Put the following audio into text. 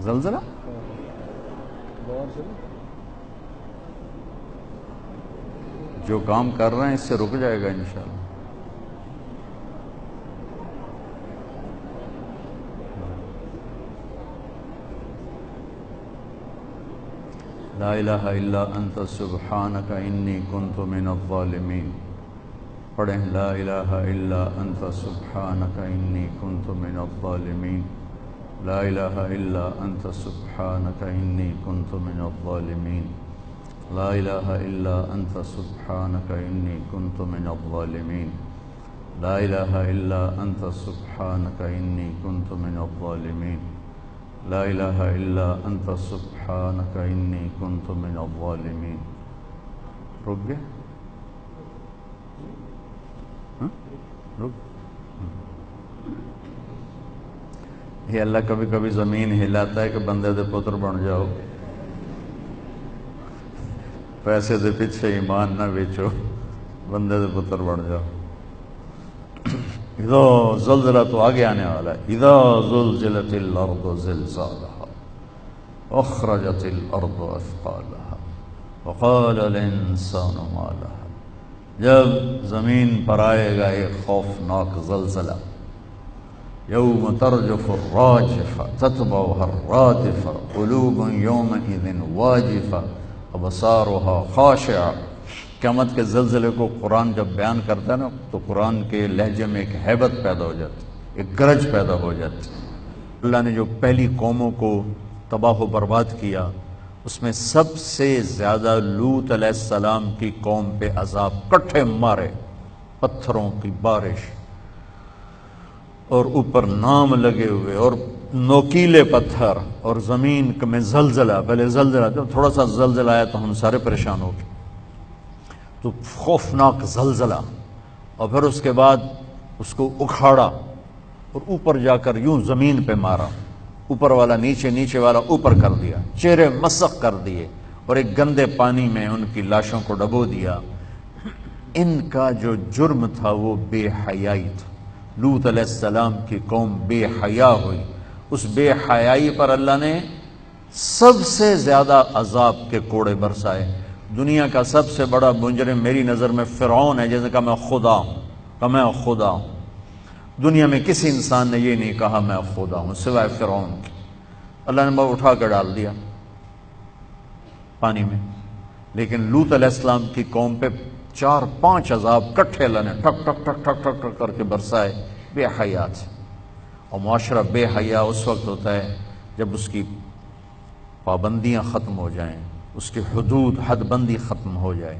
زلزلہ جو کام کر رہے ہیں اس سے رک جائے گا انشاءاللہ. لا الہ الا انت سبحانک انی کنت من الظالمین. پڑھیں لا الہ الا انت سبحانک انی کنت من الظالمین. لا الہ الا انت سبحانک انی کنت من الظالمین. لا الہ الا انت سبحانک انی کنت من الظالمین. لا الہ الا انت سبحانک انی کنت من الظالمین. لا الہ الا انت سبحانک انی کنت من الظالمین. رک گئے؟ یہ اللہ کبھی کبھی زمین ہلاتا ہے کہ بندے دے پتر بن جاؤ، پیسے دے پیچھے ایمان نہ بیچو، بندے دے پتر بن جاؤ. اذا زلزلہ تو آگے آنے والا ہے. اذا زلزلت الارض زلزالها اخرجت الارض اثقالها وقال الانسان ما لها. جب زمین پر آئے گا ایک خوفناک زلزلہ، یوم ترجف الراجفہ تتبعها الرادفہ قلوب یومئذ واجفہ ابصارها خاشعہ. قیامت کے زلزلے کو قرآن جب بیان کرتا ہے نا تو قرآن کے لہجے میں ایک ہیبت پیدا ہو جاتی، ایک گرج پیدا ہو جاتی. اللہ نے جو پہلی قوموں کو تباہ و برباد کیا اس میں سب سے زیادہ لوط علیہ السلام کی قوم پہ عذاب کٹھے مارے، پتھروں کی بارش اور اوپر نام لگے ہوئے اور نوکیلے پتھر اور زمین میں زلزلہ. پہلے زلزلہ جب تھوڑا سا زلزلہ آیا تو ہم سارے پریشان ہو گئے، تو خوفناک زلزلہ، اور پھر اس کے بعد اس کو اکھاڑا اور اوپر جا کر یوں زمین پہ مارا، اوپر والا نیچے، نیچے والا اوپر کر دیا، چہرے مسخ کر دیے اور ایک گندے پانی میں ان کی لاشوں کو ڈبو دیا. ان کا جو جرم تھا وہ بے حیائی تھا. لوط علیہ السلام کی قوم بے حیا ہوئی. اس بے حیائی پر اللہ نے سب سے زیادہ عذاب کے کوڑے برسائے. دنیا کا سب سے بڑا مجرم میری نظر میں فرعون ہے، جیسے کہ میں خدا ہوں، کہ میں خدا ہوں. دنیا میں کسی انسان نے یہ نہیں کہا میں خدا ہوں سوائے فرعون کی. اللہ نے وہ اٹھا کر ڈال دیا پانی میں. لیکن لوط علیہ السلام کی قوم پہ 4-5 عذاب کٹھے اللہ نے ٹھک ٹھک ٹھک ٹھک ٹھک ٹھک کر کے برسائے بے حیا سے. اور معاشرہ بے حیا اس وقت ہوتا ہے جب اس کی پابندیاں ختم ہو جائیں، اس کی حدود حد بندی ختم ہو جائے.